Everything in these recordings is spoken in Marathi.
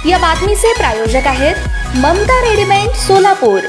या बातमीचे प्रायोजक आहेत ममता रेडीमेड सोलापुर।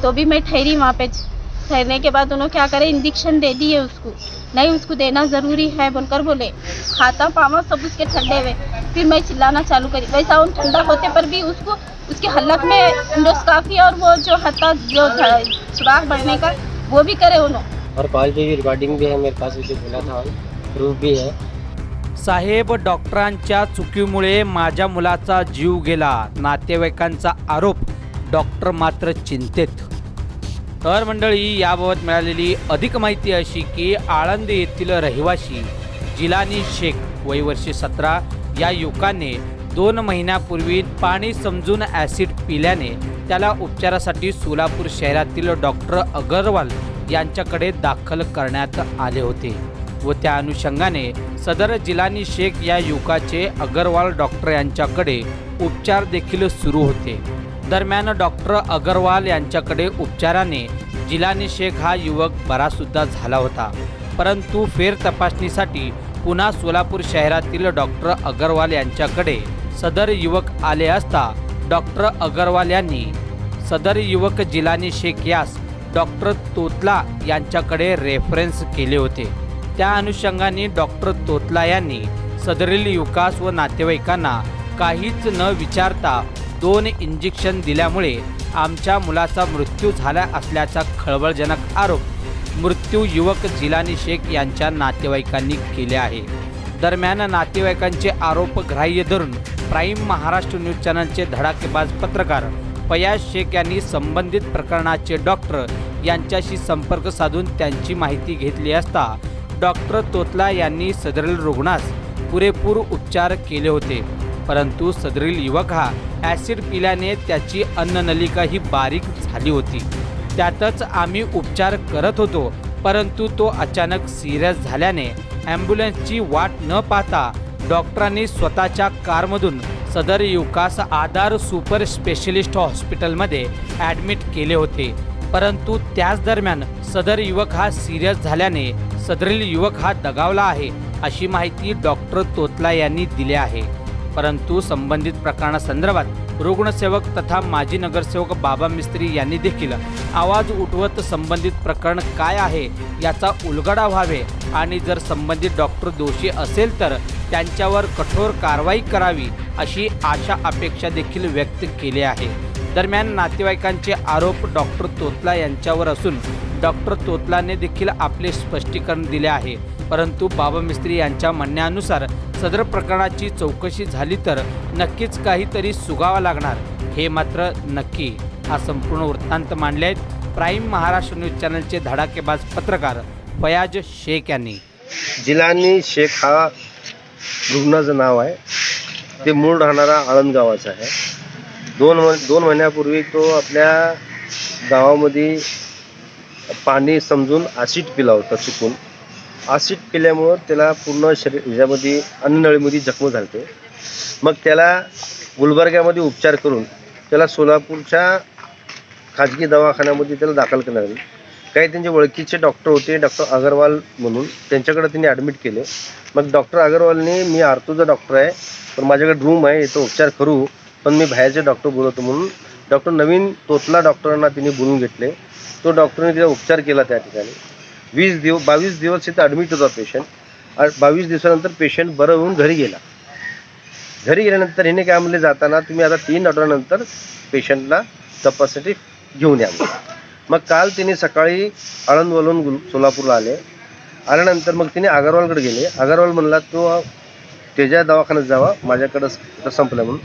तो भी मैं ठहरी वहाँ पे। ठहरने के बाद उन्होंने क्या करे, इंजेक्शन दे दिए उसको। नहीं, उसको देना ज़रूरी है बोलकर बोले। खाता पावा सब उसके ठंडे हुए। फिर मैं चिल्लाना चालू करी। वैसा उन ठंडा होते पर भी उसको उसके हलक में इंडोस्कोपी और वो जो हत्ता जो सुराख बढ़ने का वो भी करे उन्होंने। और कॉल पे भी रिकॉर्डिंग भी है मेरे पास, उसे बोला था, प्रूफ भी है। साहेब, डॉक्टरांच्या चुकीमुळे माझ्या मुलाचा जीव गेला, नातेवाईकांचा आरोप, डॉक्टर मात्र चिंतेत। तर मंडळी, याबाबत मिळालेली अधिक माहिती अशी की आळंदी येथील रहिवासी जिलानी शेख वय वर्षे 17 या युवकाने 2 महिन्यापूर्वी पाणी समजून ॲसिड पिल्याने त्याला उपचारासाठी सोलापूर शहरातील डॉक्टर अगरवाल यांच्याकडे दाखल करण्यात आले होते व त्या अनुषंगाने सदर जिलानी शेख या युवकाचे अगरवाल डॉक्टर यांच्याकडे उपचार देखील सुरू होते। दरम्यान डॉक्टर अगरवाल यांच्याकडे उपचाराने जिलानी शेख हा युवक बरासुद्धा झाला होता, परंतु फेर तपासणीसाठी पुन्हा सोलापूर शहरातील डॉक्टर अगरवाल यांच्याकडे सदर युवक आले असता डॉक्टर अगरवाल यांनी सदर युवक जिलानी शेख यास डॉक्टर तोतला यांच्याकडे रेफरन्स केले होते। त्या अनुषंगाने डॉक्टर तोतला यांनी सदरील युवकास व नातेवाईकांना काहीच न विचारता 2 इंजेक्शन दिल्यामुळे आमच्या मुलाचा मृत्यू झाला असल्याचा खळबळजनक आरोप मृत्यू युवक जिलानी शेख यांच्या नातेवाईकांनी केले आहे। दरम्यान नातेवाईकांचे आरोप ग्राह्य धरून प्राईम महाराष्ट्र न्यूज चॅनलचे धडाकेबाज पत्रकार फयाज शेख यांनी संबंधित प्रकरणाचे डॉक्टर यांच्याशी संपर्क साधून त्यांची माहिती घेतली असता डॉक्टर तोतला यांनी सदरील रुग्णास पुरेपूर उपचार केले होते, परंतु सदरील युवक हा ॲसिड पिल्याने त्याची अन्ननलिका ही बारीक झाली होती। त्यातच आम्ही उपचार करत होतो, परंतु तो अचानक सिरियस झाल्याने ॲम्ब्युलन्सची वाट न पाहता डॉक्टरांनी स्वतःच्या कारमधून सदर युवकास आधार सुपर स्पेशलिस्ट हॉस्पिटलमध्ये ॲडमिट केले होते, परंतु त्याच दरम्यान सदर युवक हा सिरियस झाल्याने सदरील युवक हा दगावला आहे अशी माहिती डॉक्टर तोतला यांनी दिली आहे। परंतु संबंधित प्रकरणासंदर्भात रुग्णसेवक तथा माजी नगरसेवक बाबा मिस्त्री यांनी देखील आवाज उठवत संबंधित प्रकरण काय आहे याचा उलगडा व्हावे आणि जर संबंधित डॉक्टर दोषी असेल तर त्यांच्यावर कठोर कारवाई करावी अशी आशा अपेक्षा देखील व्यक्त केली आहे। दरम्यान नातेवाईकांचे आरोप डॉक्टर तोतला यांच्यावर असून डॉक्टर तोतलाने देखील आपले स्पष्टीकरण दिले आहे, परंतु बाबा मिस्त्री यांच्या म्हणण्यानुसार सदर प्रकरणाची चौकशी झाली तर नक्कीच काहीतरी सुगावा लागणार हे मात्र नक्की। हा संपूर्ण वृत्तांत मांडले आहेत प्राईम महाराष्ट्र न्यूज चॅनलचे धडाकेबाज पत्रकार फयाज शेख यांनी। जिलानी शेख हा रुग्णाचं नाव आहे, ते मूळ राहणारा आळंद गावाचा आहे। 2 महिन्यापूर्वी तो आपल्या गावामध्ये पाणी समजून ॲसिड पिला होता चुकून। ॲसिड पिल्यामुळं त्याला पूर्ण शरीर ह्याच्यामध्ये अन्ननळीमध्ये जखम झालते। मग त्याला गुलबर्ग्यामध्ये उपचार करून त्याला सोलापूरच्या खाजगी दवाखान्यामध्ये त्याला दाखल करण्यात आले। काही त्यांचे ओळखीचे डॉक्टर होते, डॉक्टर अगरवाल म्हणून, त्यांच्याकडे त्यांनी ॲडमिट केले। मग डॉक्टर अगरवालने मी आरतूचा डॉक्टर आहे, पण माझ्याकडे रूम आहे, इथं उपचार करू, पण मी बाहेरचे डॉक्टर बोलवतो म्हणून डॉक्टर नवीन तोतला डॉक्टरांना त्यांनी बोलवून घेतले। तो डॉक्टरने त्याचा उपचार केला त्या ठिकाणी। 22 दिवस तिथं ॲडमिट होता पेशंट। 22 दिवसानंतर पेशंट बरं होऊन घरी गेला। घरी गेल्यानंतर हिने काय म्हणले, जाताना तुम्ही आता 3 आठवड्यानंतर पेशंटला तपासण्यासाठी घेऊन या। मग काल तिने सकाळी आळंदवरून सोलापूरला आल्यानंतर मग तिने अगरवालकडे गेले। अगरवाल म्हणला तो त्याच्या दवाखान्यात जावा, माझ्याकडं संपलं म्हणून।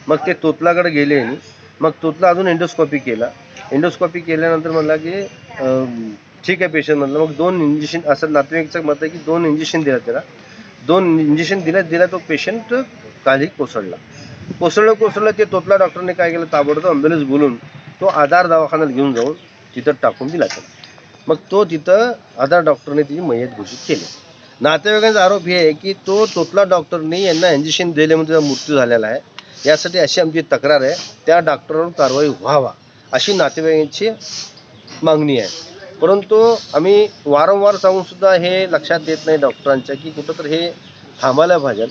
मग ते तोतलाकडे गेले आणि मग तोतला अजून एंडोस्कोपी केला। एंडोस्कोपी केल्यानंतर म्हणला की ठीक आहे पेशंट म्हणलं। मग 2 इंजेक्शन, असं नातेवाईकाचं मत आहे की 2 इंजेक्शन दिला त्याला। 2 इंजेक्शन दिला तो पेशंट काली कोसळलं। ते तोतला डॉक्टरने काय केलं, ताबडतोब ॲम्ब्युलन्स बोलून तो आधार दवाखान्यात घेऊन जाऊन तिथं टाकून दिला त्याला। मग तो तिथं आधार डॉक्टरने तिची मयत घोषित केली। नातेवाईकांचा आरोप हे आहे की तो तोतला डॉक्टरने यांना इंजेक्शन दिल्यामुळे त्याचा मृत्यू झालेला आहे, यासाठी अशी आमची तक्रार आहे, त्या डॉक्टरवर कारवाई व्हावा अशी नातेवाईकांची मागणी आहे। परंतु आम्ही वारंवार सांगूनसुद्धा हे लक्षात देत नाही डॉक्टरांच्या की कुठं तर हे थांबायला पाहिजे।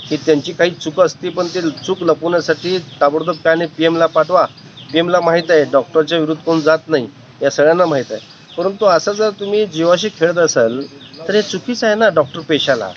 की त्यांची काही चूक असते, पण ते चूक लपवण्यासाठी ताबडतोब त्याने PM ला पाठवा. PM ला माहीत आहे डॉक्टरच्या विरुद्ध कोण जात नाही, या सगळ्यांना माहीत आहे. परंतु असं जर तुम्ही जीवाशी खेळत असाल तर हे चुकीचं आहे ना डॉक्टर पेशाला.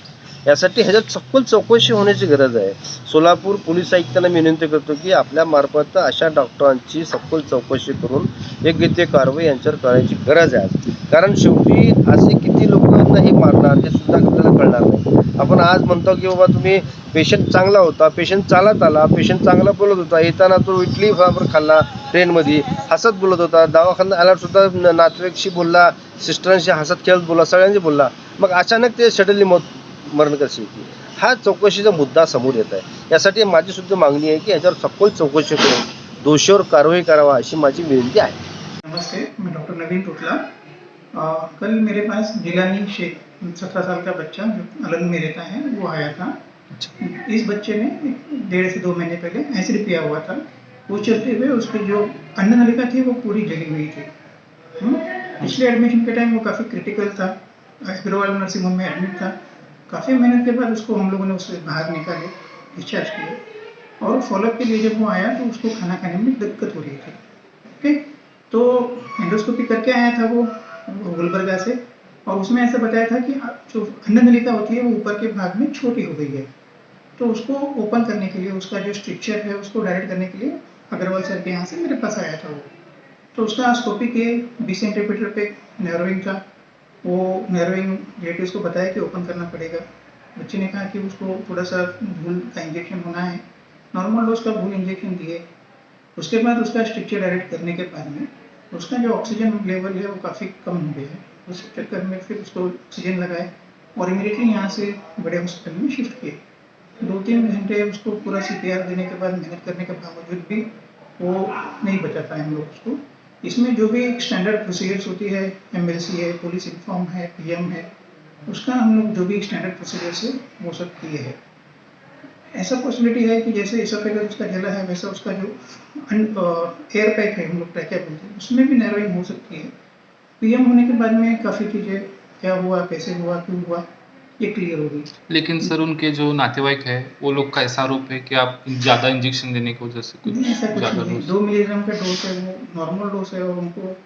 यासाठी ह्याच्यात सखोल चौकशी होण्याची गरज आहे. सोलापूर पोलीस आयुक्तांना मी विनंती करतो की आपल्या मार्फत अशा डॉक्टरांची सखोल चौकशी करून योग्य ते कारवाई यांच्यावर करायची गरज आहे आज. कारण शेवटी असे किती लोकांना हे मारणार हे सुद्धा आपल्याला कळणार नाही. आपण आज म्हणतो की बाबा तुम्ही पेशंट चांगला होता, पेशंट चालत आला, पेशंट चांगला बोलत होता, येताना तो इडली फाबर खाल्ला ट्रेनमध्ये, हसत बोलत होता, दवाखान्यात आल्यावर सुद्धा नातेवाईकशी बोलला, सिस्टरांशी हसत खेळत बोलला, सगळ्यांशी बोलला, मग अचानक ते सडनली मरण कशी येते. हा चौकशीचा मुद्दा समोर येत आहे. यासाठी माझी सुद्धा मागणी आहे की याच्यावर सखोल चौकशी करून दोषीवर कारवाई करावा अशी माझी विनंती आहे. नमस्ते, मैं डॉक्टर नवीन टोटला। कल मेरे पास जिलानी शेख 17 साल का बच्चा जो अलग में रहता है वो आया था। इस बच्चे ने 1.5 से 2 महीने पहले एसिड पिया हुआ था। वो चलते हुए उसकी जो अन्न नलिका थी वो पूरी जली हुई थी। पिछले एडमिशन के टाइम वो काफ़ी क्रिटिकल था, अग्रवाल नर्सिंग होम में एडमिट था। काफ़ी मेहनत के बाद उसको हम लोगों ने उससे बाहर निकाले, डिस्चार्ज किए, और फॉलोअप के लिए जब वो आया तो उसको खाना खाने में दिक्कत हो रही थी। ओके, तो एंडोस्कोपी करके आया था वो गुलबर्गा से, और उसमें ऐसा बताया था कि जो अन्न नलिका होती है वो ऊपर के भाग में छोटी हो गई है। तो उसको ओपन करने के लिए, उसका जो स्ट्रक्चर है उसको डायरेक्ट करने के लिए अग्रवाल सर के यहाँ से मेरे पास आया था वो। तो उसका स्कोपी के 20 सेंटीमीटर पे नर्विंग था। वो नर्विंग रिलेटिव्स को बताया कि ओपन करना पड़ेगा। बच्चे ने कहा कि उसको थोड़ा सा भूल का इंजेक्शन होना है, नॉर्मल डोज का भूल इंजेक्शन दिए। उसके बाद उसका स्ट्रक्चर डायरेक्ट करने के बाद में उसका जो ऑक्सीजन लेवल है वो काफ़ी कम हो गया है। उस चक्कर में फिर उसको ऑक्सीजन लगाए और इमीडिएटली यहाँ से बड़े हॉस्पिटल में शिफ्ट किए। 2-3 घंटे उसको पूरा CPR देने के बाद मेहनत करने के बावजूद भी वो नहीं बचा पाए हम लोग उसको। इसमें जो भी स्टैंडर्ड प्रोसीजर्स होती है, MLC है, पुलिस इन्फॉर्म है, PM है, उसका हम लोग जो भी स्टैंडर्ड प्रोसीजर्स है वो सब किए हैं। ऐसा पॉसिबिलिटी है कि जैसे इसोफेगस उसका जला है वैसा उसका जो एयर पैक है, हम लोग ट्रैकिया बोलते हैं, उसमें भी नर्विंग हो सकती है। PM होने के बाद में काफ़ी चीज़ें क्या हुआ, कैसे हुआ, क्यों हुआ, ये क्लियर होगी। लेकिन सर उनके जो नातेवाईक है वो लोग का ऐसा आरोप है कि आप ज़्यादा इंजेक्शन देने की वजह से कुछ ऐसा कुछ ज़्यादा नहीं, डोज 2 मिलीग्राम का डोज है, वो नॉर्मल डोज है, और उनको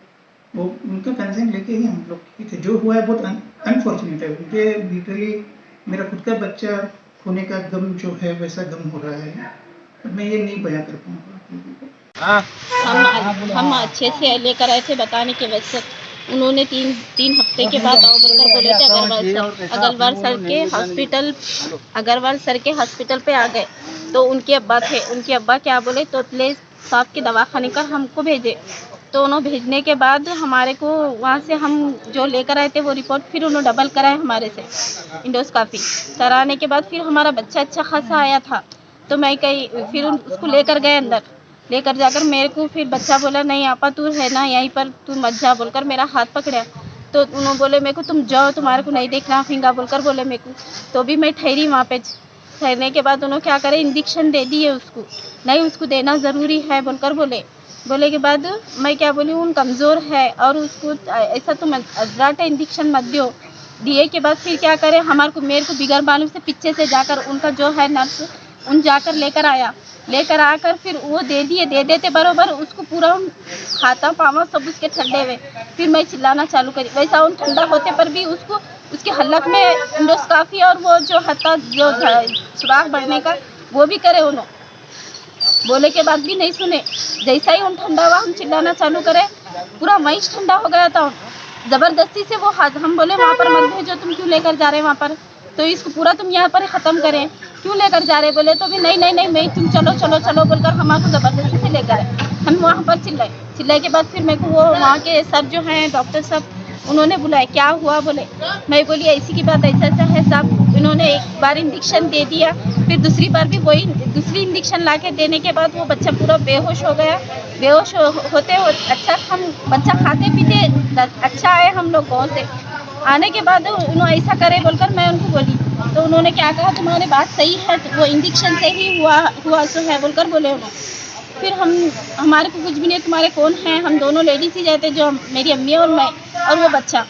वो उनका कंसेंट लेके ही हम लोग किए थे। जो हुआ है बहुत अनफॉर्चुनेट है। मुझे लिटरली मेरा खुद का बच्चा होने का गम जो है वैसा गम हो रहा है, मैं ये नहीं बयां कर पाऊँगा। हम अच्छे से लेकर आए थे बताने के वजह से उन्होंने तीन हफ्ते के बाद आओ बोलकर बोले थे अग्रवाल सर के हॉस्पिटल पे आ गए। तो उनके अब्बा क्या बोले, तोतले साहब के दवाखाने का हमको भेजे। तो उन्होंने भेजने के बाद हमारे को वहाँ से हम जो लेकर आए थे वो रिपोर्ट फिर उन्होंने डबल कराए हमारे से। इंडोस्कोपी कराने के बाद फिर हमारा बच्चा अच्छा खासा आया था। तो मैं फिर उसको लेकर गए अंदर, लेकर जाकर मेरे को फिर बच्चा बोला नहीं आपा तू है ना यहीं पर, तू मत जा बोलकर मेरा हाथ पकड़ा। तो उन्होंने बोले मेरे को तुम जाओ, तुम्हारे को नहीं देखना फिंगा बोलकर बोले मेरे को। तो भी मैं ठहरी वहाँ पे। ठहरने के बाद उन्होंने क्या करे, इंजेक्शन दे दिए उसको, नहीं उसको देना ज़रूरी है बोलकर बोले के बाद मैं क्या बोली, उन कमज़ोर है और उसको ऐसा तो अदराट इंजेक्शन मत दो। दिए के बाद फिर क्या करे, मेरे को बिगर मालूम से पीछे से जाकर उनका जो है नर्स उन जाकर लेकर आकर फिर वो दे देते बरोबर उसको पूरा खाता पावा सब उसके ठंडे हुए। फिर मैं चिल्लाना चालू करी, वैसा उन ठंडा होते पर भी उसको उसके हलक में इंडोस्कोपी और वो जो हता जो सुराख बढ़ने का वो भी करे। उन्होंने बोले के बाद भी नहीं सुने। जैसा ही उन ठंडा हुआ हम चिल्लाना चालू करे, पूरा मैच ठंडा हो गया था। ज़बरदस्ती से वो हम बोले वहाँ पर मत भेजो, तुम क्यों लेकर जा रहे वहाँ पर, तो इसको पूरा तुम यहाँ पर ख़त्म करें, क्यों लेकर जा रहे बोले। तो भी नहीं मैं तुम चलो बोलकर हमारे को ज़बरदस्ती से लेकर आए। हम वहाँ पर चिल्लाए के बाद फिर मेरे को वो वहाँ के सर जो हैं डॉक्टर साहब उन्होंने बुलाया, क्या हुआ बोले। मैं बोली ऐसी की बात ऐसा है साहब। इन्होंने एक बार इंजेक्शन दे दिया, फिर दूसरी बार भी वही दूसरी इंजेक्शन ला के देने के बाद वो बच्चा पूरा बेहोश हो गया। बेहोश होते अच्छा हम बच्चा खाते पीते अच्छा आए हम लोग गाँव से आने के बाद उन्होंने ऐसा करे बोलकर मैं उनको बोली। तो उन्होंने क्या कहा, तुम्हारी बात सही है, वो इंजेक्शन से ही हुआ सो है बोलकर बोले उन्होंने। फिर हमारे को कुछ भी नहीं, तुम्हारे कौन हैं, हम दोनों लेडीज ही जाते, जो मेरी अम्मी और मैं और वो बच्चा,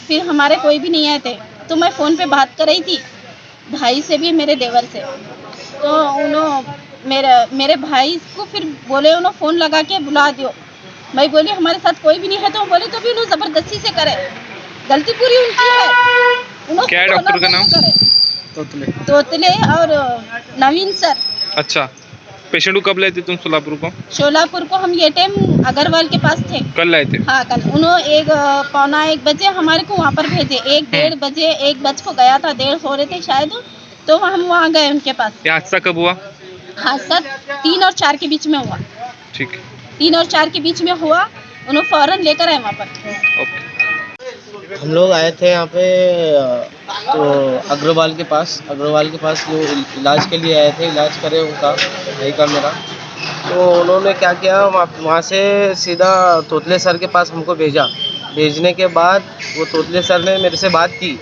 फिर हमारे कोई भी नहीं आए थे। तो मैं फ़ोन पे बात कर रही थी भाई से भी मेरे देवर से, तो उन्होंने मेरे भाई को फिर बोले उन्होंने फ़ोन लगा के बुला दियो। मैं बोली हमारे साथ कोई भी नहीं है, तो बोले तो भी उन्होंने ज़बरदस्ती से करे, गलती पूरी उनकी है। क्या है डॉक्टर का नाम? तोतले और नवीन सर। अच्छा, पेशेंट को कब लाए थे तुम सोलापुर को? शोलापुर को हम ये टाइम अग्रवाल के पास थे। कल लाए थे? हाँ कल। उन्होंने 1:15 बजे हमारे को वहाँ पर भेजे। 1-1:30 बजे 1 बज को गया था, 1:30 हो रहे थे शायद, तो हम वहाँ गए उनके पास। ये हादसा कब हुआ? हादसा 3 और 4 के बीच में हुआ। ठीक है, 3 और 4 के बीच में हुआ। उन्होंने फौरन लेकर आए वहाँ पर। ओके। हम लोग आए थे यहाँ पे तो अग्रवाल के पास वो इलाज के लिए आए थे, इलाज करे उनका भाई का मेरा। तो उन्होंने क्या किया, वहाँ से सीधा तोतले सर के पास हमको भेजने के बाद वो तोतले सर ने मेरे से बात की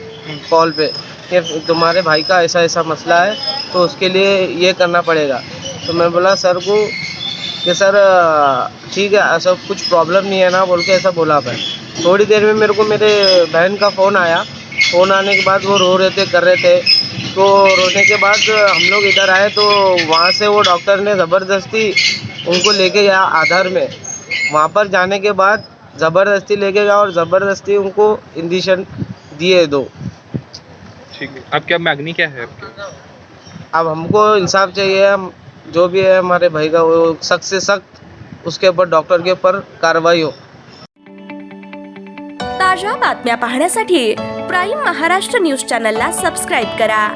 कॉल पे कि तुम्हारे भाई का ऐसा ऐसा मसला है, तो उसके लिए ये करना पड़ेगा। तो मैं बोला सर को कि सर ठीक है, ऐसा कुछ प्रॉब्लम नहीं है ना, बोल के ऐसा बोला। मैं थोड़ी देर में मेरे को मेरे बहन का फ़ोन आया। फ़ोन आने के बाद वो रो रहे थे, कर रहे थे। तो रोने के बाद हम लोग इधर आए तो वहाँ से वो डॉक्टर ने ज़बरदस्ती उनको लेके गया आधार में। वहाँ पर जाने के बाद ज़बरदस्ती लेके गया और ज़बरदस्ती उनको इंजेक्शन दिए 2। ठीक है, अब क्या मांगनी क्या है आपकी? अब हमको इंसाफ चाहिए। हम जो भी है हमारे भाई का, वो सख्त से सख्त उसके ऊपर, डॉक्टर के ऊपर कार्रवाई हो। ताज्या बातम्या पाहण्यासाठी प्राईम महाराष्ट्र न्यूज चॅनलला सबस्क्राईब करा।